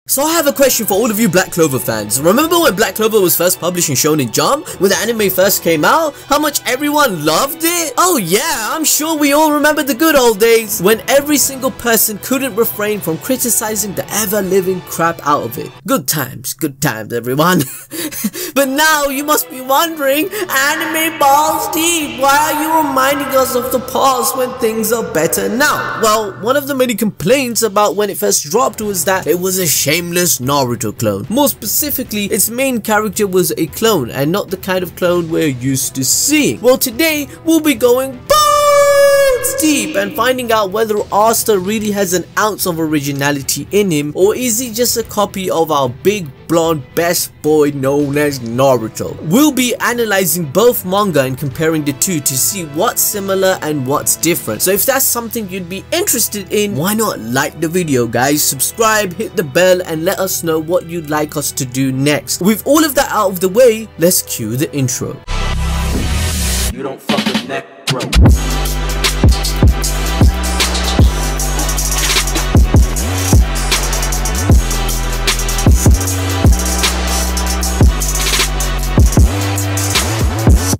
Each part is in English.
So I have a question for all of you Black Clover fans. Remember when Black Clover was first published in Shonen Jump? When the anime first came out? How much everyone loved it? Oh yeah, I'm sure we all remember the good old days when every single person couldn't refrain from criticizing the ever-living crap out of it. Good times everyone. But now you must be wondering, anime balls deep, why are you reminding us of the past when things are better now? Well, one of the many complaints about when it first dropped was that it was a shameless Naruto clone. More specifically, its main character was a clone and not the kind of clone we're used to seeing. Well, today we'll be going balls deep and finding out whether Asta really has an ounce of originality in him, or is he just a copy of our big blonde best boy known as Naruto. We'll be analyzing both manga and comparing the two to see what's similar and what's different. So if that's something you'd be interested in, why not like the video guys, subscribe, hit the bell and let us know what you'd like us to do next. With all of that out of the way, let's cue the intro. You don't fuck with neck, bro.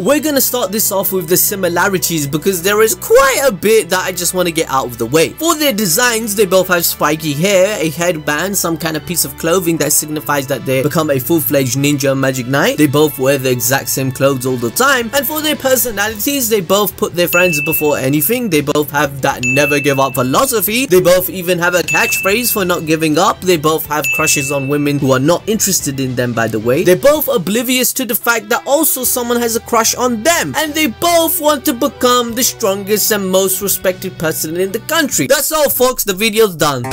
We're gonna start this off with the similarities because there is quite a bit that I just want to get out of the way. For their designs, they both have spiky hair, a headband, some kind of piece of clothing that signifies that they become a full-fledged ninja magic knight. They both wear the exact same clothes all the time. And for their personalities, they both put their friends before anything. They both have that never give up philosophy. They both even have a catchphrase for not giving up. They both have crushes on women who are not interested in them, by the way. They're both oblivious to the fact that also someone has a crush on them, and they both want to become the strongest and most respected person in the country. That's all folks, the video's done.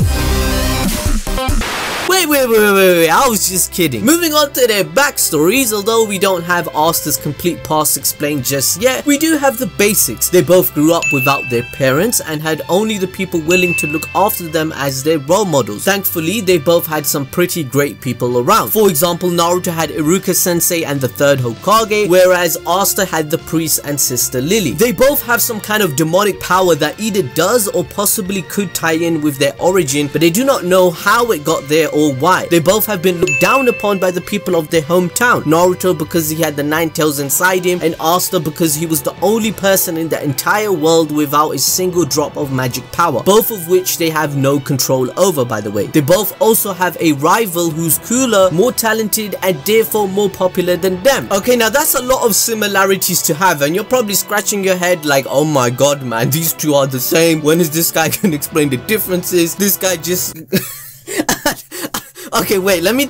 Wait, I was just kidding. Moving on to their backstories, although we don't have Asta's complete past explained just yet, we do have the basics. They both grew up without their parents and had only the people willing to look after them as their role models. Thankfully, they both had some pretty great people around. For example, Naruto had Iruka-sensei and the third Hokage, whereas Asta had the priest and sister Lily. They both have some kind of demonic power that either does or possibly could tie in with their origin, but they do not know how it got there or why. They both have been looked down upon by the people of their hometown. Naruto because he had the 9 tails inside him, and Asta because he was the only person in the entire world without a single drop of magic power, both of which they have no control over, by the way. They both also have a rival who's cooler, more talented, and therefore more popular than them. Okay, now that's a lot of similarities to have, and you're probably scratching your head like, oh my god man, these two are the same. When is this guy gonna explain the differences? This guy just okay, wait, let me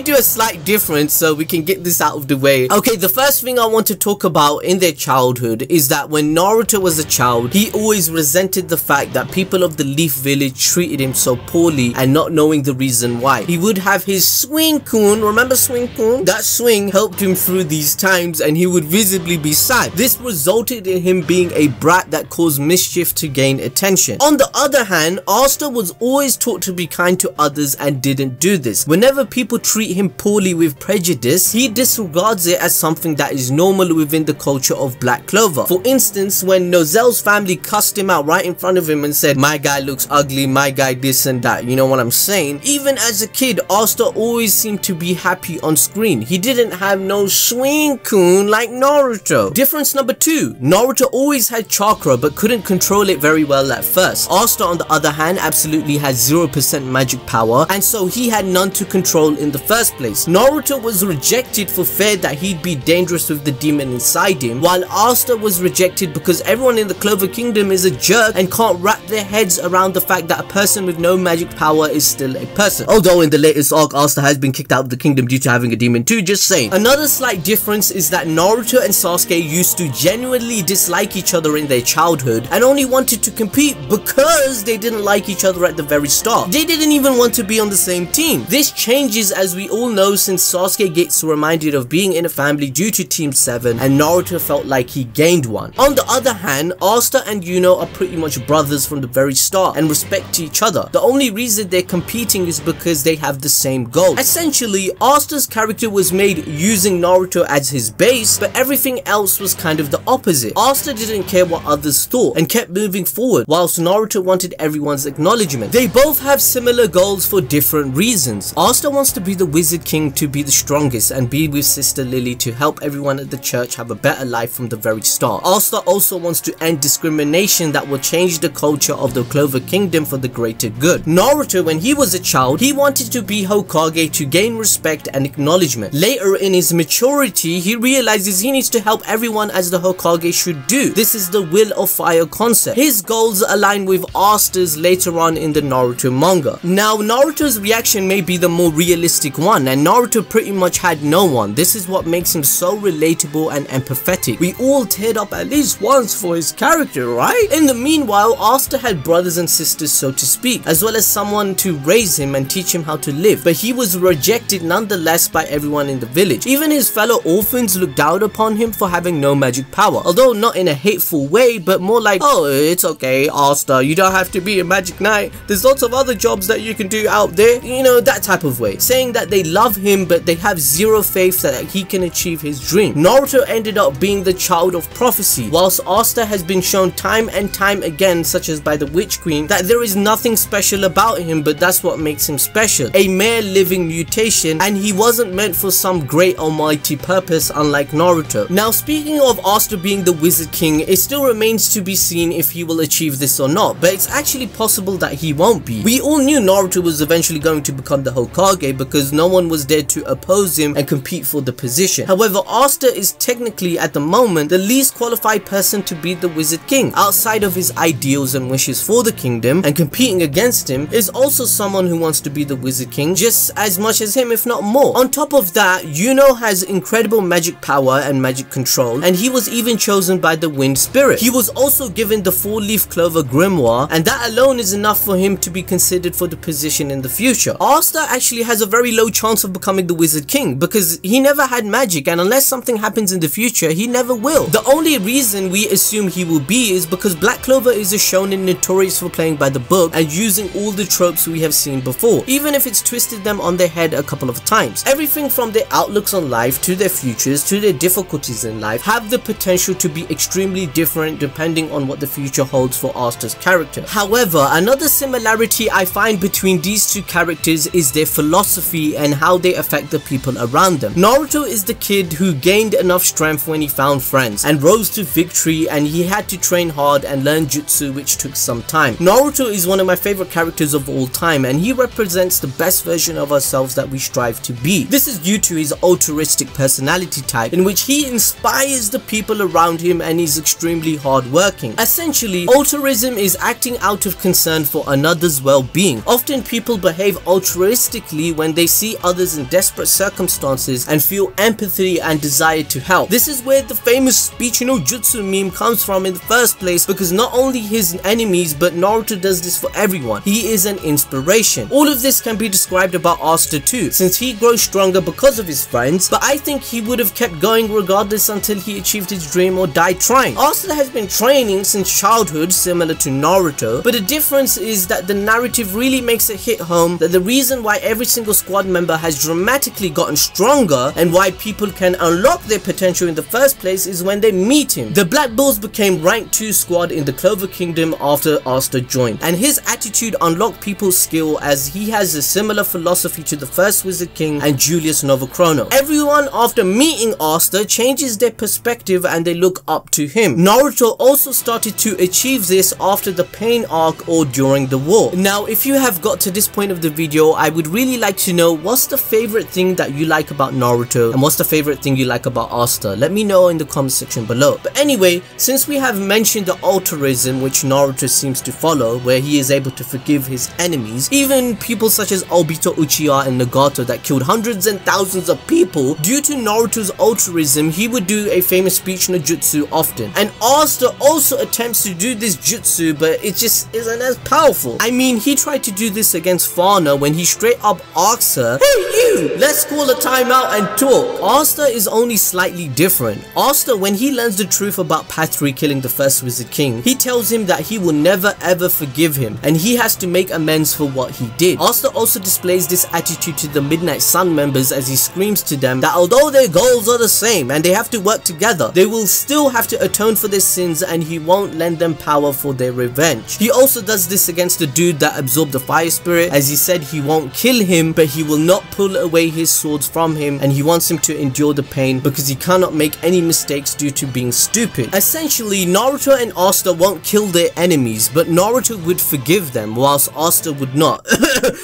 do a slight difference so we can get this out of the way. Okay, the first thing I want to talk about in their childhood is that when Naruto was a child, he always resented the fact that people of the Leaf Village treated him so poorly and not knowing the reason why. He would have his swing-kun, remember swing-kun? That swing helped him through these times and he would visibly be sad. This resulted in him being a brat that caused mischief to gain attention. On the other hand, Asta was always taught to be kind to others and didn't do this. Whenever people treat him poorly with prejudice, he disregards it as something that is normal within the culture of Black Clover. For instance, when Nozelle's family cussed him out right in front of him and said, my guy looks ugly, my guy this and that, you know what I'm saying? Even as a kid, Asta always seemed to be happy on screen. He didn't have no swing-kun like Naruto. Difference number 2, Naruto always had chakra but couldn't control it very well at first. Asta on the other hand absolutely had 0% magic power, and so he had none to control in the first place. Naruto was rejected for fear that he'd be dangerous with the demon inside him, while Asta was rejected because everyone in the Clover Kingdom is a jerk and can't wrap their heads around the fact that a person with no magic power is still a person. Although in the latest arc, Asta has been kicked out of the kingdom due to having a demon too, just saying. Another slight difference is that Naruto and Sasuke used to genuinely dislike each other in their childhood and only wanted to compete because they didn't like each other at the very start. They didn't even want to be on the same team. This changes as we all know since Sasuke gets reminded of being in a family due to Team 7 and Naruto felt like he gained one. On the other hand, Asta and Yuno are pretty much brothers from the very start and respect each other. The only reason they're competing is because they have the same goal. Essentially, Asta's character was made using Naruto as his base, but everything else was kind of the opposite. Asta didn't care what others thought and kept moving forward, whilst Naruto wanted everyone's acknowledgement. They both have similar goals for different reasons. reasons. Asta wants to be the Wizard King to be the strongest and be with Sister Lily to help everyone at the church have a better life from the very start. Asta also wants to end discrimination that will change the culture of the Clover Kingdom for the greater good. Naruto, when he was a child, he wanted to be Hokage to gain respect and acknowledgement. Later in his maturity, he realizes he needs to help everyone as the Hokage should do. This is the will of fire concept. His goals align with Asta's later on in the Naruto manga. Now, Naruto's reaction may be the more realistic one, and Naruto pretty much had no one. This is what makes him so relatable and empathetic. We all teared up at least once for his character, right? In the meanwhile, Asta had brothers and sisters, so to speak, as well as someone to raise him and teach him how to live, but he was rejected nonetheless by everyone in the village. Even his fellow orphans looked down upon him for having no magic power, although not in a hateful way, but more like, oh, it's okay, Asta, you don't have to be a magic knight, there's lots of other jobs that you can do out there, you know, that type of way, saying that they love him but they have zero faith that he can achieve his dream. Naruto ended up being the child of prophecy, whilst Asta has been shown time and time again, such as by the Witch Queen, that there is nothing special about him, but that's what makes him special, a mere living mutation, and he wasn't meant for some great almighty purpose unlike Naruto. Now, speaking of Asta being the Wizard King, it still remains to be seen if he will achieve this or not, but it's actually possible that he won't be. We all knew Naruto was eventually going to become the Hokage because no one was there to oppose him and compete for the position. However, Asta is technically at the moment the least qualified person to be the Wizard King. Outside of his ideals and wishes for the kingdom, and competing against him is also someone who wants to be the Wizard King just as much as him, if not more. On top of that, Yuno has incredible magic power and magic control, and he was even chosen by the Wind Spirit. He was also given the 4-leaf clover grimoire, and that alone is enough for him to be considered for the position in the future. Asta actually has a very low chance of becoming the Wizard King because he never had magic, and unless something happens in the future, he never will. The only reason we assume he will be is because Black Clover is a shonen notorious for playing by the book and using all the tropes we have seen before, even if it's twisted them on their head a couple of times. Everything from their outlooks on life to their futures to their difficulties in life have the potential to be extremely different depending on what the future holds for Asta's character. However, another similarity I find between these two characters is their philosophy and how they affect the people around them. Naruto is the kid who gained enough strength when he found friends and rose to victory, and he had to train hard and learn jutsu, which took some time. Naruto is one of my favorite characters of all time, and he represents the best version of ourselves that we strive to be. This is due to his altruistic personality type, in which he inspires the people around him and is extremely hardworking. Essentially, altruism is acting out of concern for another's well-being. Often people behave altruistically when they see others in desperate circumstances and feel empathy and desire to help. This is where the famous speech no jutsu meme comes from in the first place, because not only his enemies but Naruto does this for everyone. He is an inspiration. All of this can be described about Asta too, since he grows stronger because of his friends, but I think he would have kept going regardless until he achieved his dream or died trying. Asta has been training since childhood, similar to Naruto, but the difference is that the narrative really makes it hit home that the reason why every single squad member has dramatically gotten stronger and why people can unlock their potential in the first place is when they meet him. The Black Bulls became rank 2 squad in the Clover Kingdom after Asta joined, and his attitude unlocked people's skill as he has a similar philosophy to the first Wizard King and Julius Novachrono. Everyone after meeting Asta changes their perspective and they look up to him. Naruto also started to achieve this after the Pain arc or during the war. Now, if you have got to this point of the video, I would really like to know what's the favorite thing that you like about Naruto and what's the favorite thing you like about Asta. Let me know in the comment section below. But anyway, since we have mentioned the altruism which Naruto seems to follow, where he is able to forgive his enemies, even people such as Obito, Uchiha and Nagato that killed hundreds and thousands of people, due to Naruto's altruism, he would do a famous speech no jutsu often. And Asta also attempts to do this jutsu, but it just isn't as powerful. I mean, he tried to do this against Fauna when he straight up asks her, "Hey you, let's call a timeout and talk." Asta is only slightly different. Asta, when he learns the truth about Path-3 killing the first Wizard King, he tells him that he will never ever forgive him and he has to make amends for what he did. Asta also displays this attitude to the Midnight Sun members as he screams to them that although their goals are the same and they have to work together, they will still have to atone for their sins and he won't lend them power for their revenge. He also does this against the dude that absorbed the fire spirit, as he said he won't won't kill him, but he will not pull away his swords from him, and he wants him to endure the pain because he cannot make any mistakes due to being stupid. Essentially, Naruto and Asta won't kill their enemies, but Naruto would forgive them, whilst Asta would not.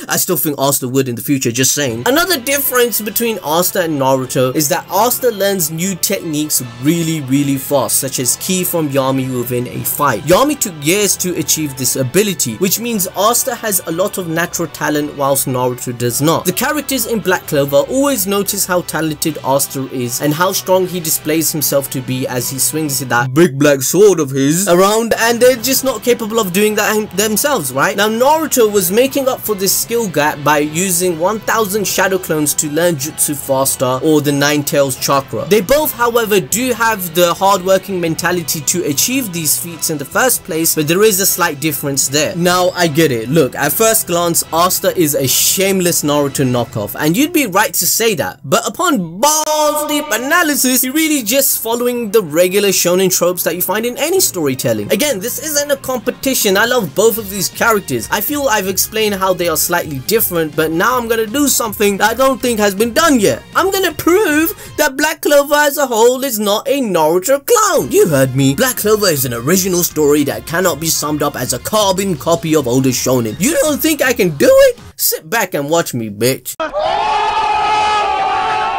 I still think Asta would in the future, just saying. Another difference between Asta and Naruto is that Asta learns new techniques really fast, such as ki from Yami within a fight. Yami took years to achieve this ability, which means Asta has a lot of natural talent whilst Naruto does not. The characters in Black Clover always notice how talented Asta is and how strong he displays himself to be as he swings that big black sword of his around, and they're just not capable of doing that themselves, right? Now Naruto was making up for this skill gap by using 1000 shadow clones to learn jutsu faster, or the Nine Tails chakra. They both, however, do have the hardworking mentality to achieve these feats in the first place, but there is a slight difference there. Now I get it. Look, at first glance, Asta is a shameless Naruto knockoff, and you'd be right to say that, but upon balls deep analysis, he really just following the regular shonen tropes that you find in any storytelling. Again, this isn't a competition. I love both of these characters. I feel I've explained how they are slightly different, but now I'm gonna do something that I don't think has been done yet. I'm gonna prove that Black Clover as a whole is not a Naruto clone. You heard me. Black Clover is an original story that cannot be summed up as a carbon copy of older shonen. You don't think I can do it? Sit back and watch me, bitch.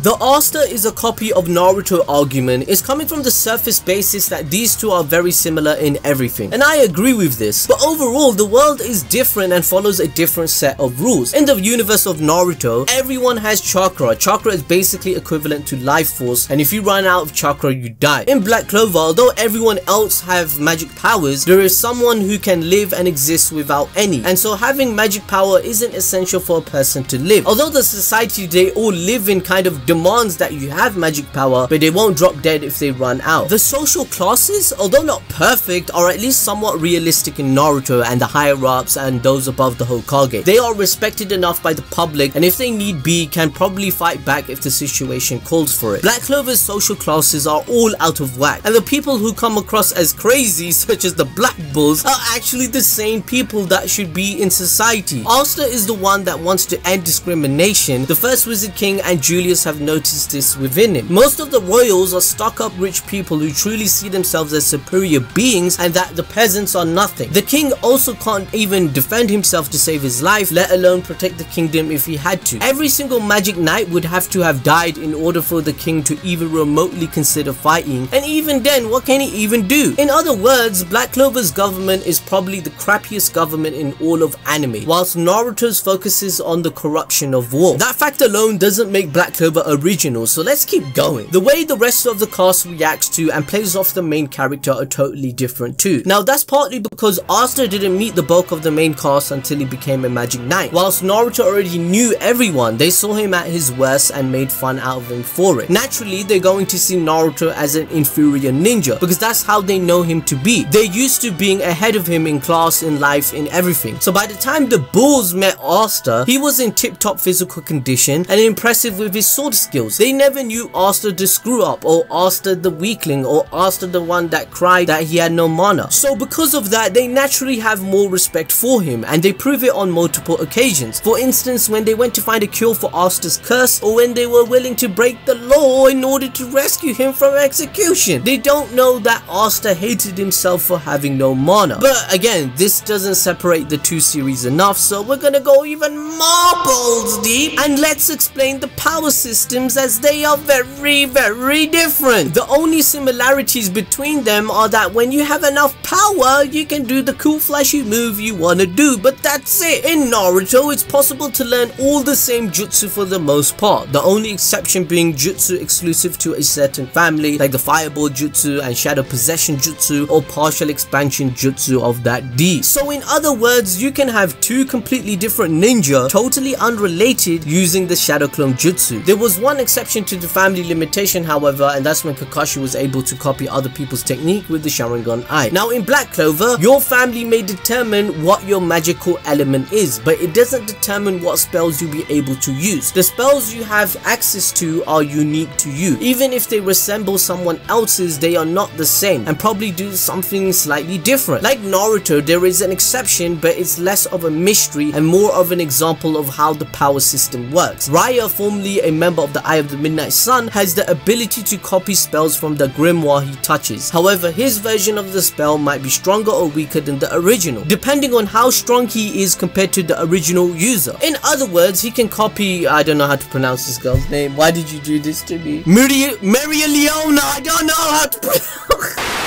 The Asta is a copy of Naruto argument is coming from the surface basis that these two are very similar in everything, and I agree with this, but overall the world is different and follows a different set of rules. In the universe of Naruto, everyone has chakra. Chakra is basically equivalent to life force, and if you run out of chakra, you die. In Black Clover, although everyone else have magic powers, there is someone who can live and exist without any, and so having magic power isn't essential for a person to live. Although the society they all live in kind of demands that you have magic power, but they won't drop dead if they run out. The social classes, although not perfect, are at least somewhat realistic in Naruto and the higher ups and those above the Hokage. They are respected enough by the public, and if they need be, can probably fight back if the situation calls for it. Black Clover's social classes are all out of whack, and the people who come across as crazy, such as the Black Bulls, are actually the same people that should be in society. Asta is the one that wants to end discrimination. The first Wizard King and Julius have noticed this within him. Most of the royals are stuck-up rich people who truly see themselves as superior beings and that the peasants are nothing. The king also can't even defend himself to save his life, let alone protect the kingdom if he had to. Every single magic knight would have to have died in order for the king to even remotely consider fighting, and even then, what can he even do? In other words, Black Clover's government is probably the crappiest government in all of anime, whilst Naruto's focuses on the corruption of war. That fact alone doesn't make Black Clover original, so let's keep going. The way the rest of the cast reacts to and plays off the main character are totally different too. Now that's partly because Asta didn't meet the bulk of the main cast until he became a magic knight. Whilst Naruto already knew everyone, they saw him at his worst and made fun out of him for it. Naturally, they're going to see Naruto as an inferior ninja because that's how they know him to be. They're used to being ahead of him in class, in life, in everything. So by the time the Bulls met Asta, he was in tip-top physical condition and impressive with his sword skills. They never knew Asta the screw up, or Asta the weakling, or Asta the one that cried that he had no mana. So because of that, they naturally have more respect for him, and they prove it on multiple occasions. For instance, when they went to find a cure for Asta's curse, or when they were willing to break the law in order to rescue him from execution. They don't know that Asta hated himself for having no mana. But again, this doesn't separate the two series enough, so we're gonna go even more balls deep, and let's explain the power systems as they are very different. The only similarities between them are that when you have enough power, you can do the cool flashy move you wanna do, but that's it. In Naruto, it's possible to learn all the same jutsu for the most part, the only exception being jutsu exclusive to a certain family, like the fireball jutsu and shadow possession jutsu, or partial expansion jutsu of that D. So in other words, you can have two completely different ninja, totally unrelated, using the shadow clone jutsu. There was was one exception to the family limitation, however, and that's when Kakashi was able to copy other people's technique with the Sharingan Eye. Now in Black Clover, your family may determine what your magical element is, but it doesn't determine what spells you'll be able to use. The spells you have access to are unique to you. Even if they resemble someone else's, they are not the same and probably do something slightly different. Like Naruto, there is an exception, but it's less of a mystery and more of an example of how the power system works. Raya, formerly a member of the Eye of the Midnight Sun, has the ability to copy spells from the grimoire he touches. However, his version of the spell might be stronger or weaker than the original, depending on how strong he is compared to the original user. In other words, he can copy, I don't know how to pronounce this girl's name. Why did you do this to me? Maria Leona, I don't know how to pronounce.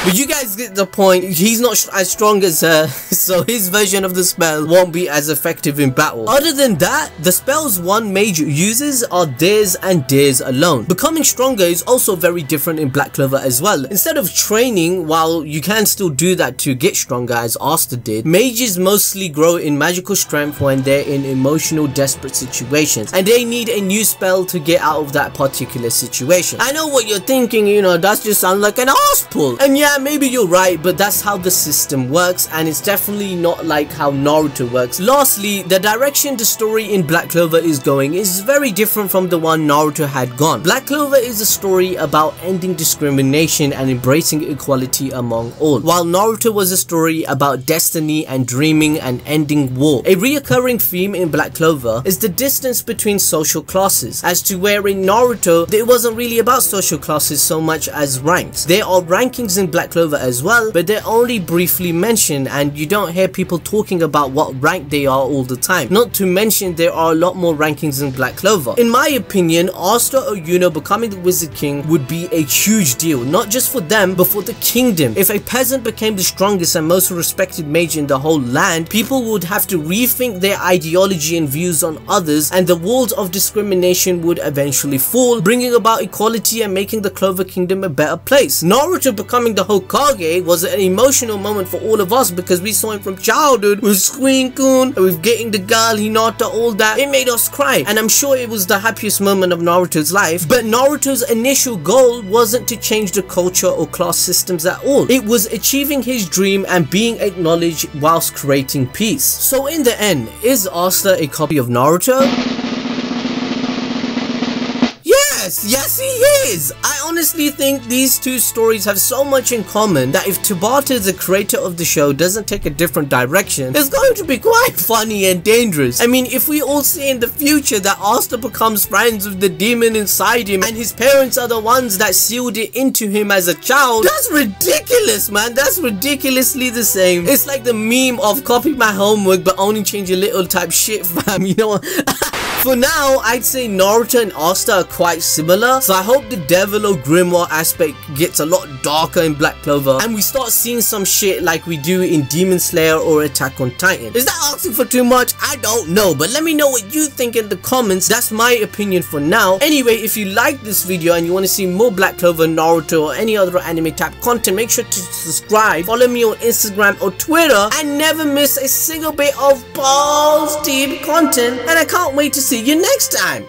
But you guys get the point. He's not as strong as her, so his version of the spell won't be as effective in battle. Other than that, the spells one mage uses are theirs and theirs alone. Becoming stronger is also very different in Black Clover as well. Instead of training, while you can still do that to get stronger as Asta did, mages mostly grow in magical strength when they're in emotional desperate situations and they need a new spell to get out of that particular situation. I know what you're thinking, you know, that just sounds like an ass pull. And yeah, maybe you're right, but that's how the system works, and it's definitely not like how Naruto works. Lastly, the direction the story in Black Clover is going is very different from the one Naruto had gone. Black Clover is a story about ending discrimination and embracing equality among all, while Naruto was a story about destiny and dreaming and ending war. A reoccurring theme in Black Clover is the distance between social classes, as to where in Naruto it wasn't really about social classes so much as ranks. There are rankings in Black Clover as well, but they're only briefly mentioned and you don't hear people talking about what rank they are all the time. Not to mention there are a lot more rankings in Black Clover. In my opinion, Asta or Yuno becoming the Wizard King would be a huge deal, not just for them but for the kingdom. If a peasant became the strongest and most respected mage in the whole land, people would have to rethink their ideology and views on others, and the walls of discrimination would eventually fall, bringing about equality and making the Clover Kingdom a better place. Naruto becoming the Hokage was an emotional moment for all of us because we saw him from childhood with Suin-kun, with getting the girl Hinata, all that. It made us cry, and I'm sure it was the happiest moment of Naruto's life. But Naruto's initial goal wasn't to change the culture or class systems at all. It was achieving his dream and being acknowledged whilst creating peace. So in the end, is Asta a copy of Naruto? Yes, he is! I honestly think these two stories have so much in common that if Tabata, the creator of the show, doesn't take a different direction, it's going to be quite funny and dangerous. I mean, if we all see in the future that Asta becomes friends with the demon inside him and his parents are the ones that sealed it into him as a child, that's ridiculous, man. That's ridiculously the same. It's like the meme of copy my homework but only change a little type shit, fam, you know what? For now, I'd say Naruto and Asta are quite similar, so I hope the devil or grimoire aspect gets a lot darker in Black Clover and we start seeing some shit like we do in Demon Slayer or Attack on Titan. Is that asking for too much? I don't know, but let me know what you think in the comments. That's my opinion for now. Anyway, if you like this video and you want to see more Black Clover, Naruto or any other anime type content, make sure to subscribe, follow me on Instagram or Twitter, and never miss a single bit of balls deep content, and I can't wait to see you next time.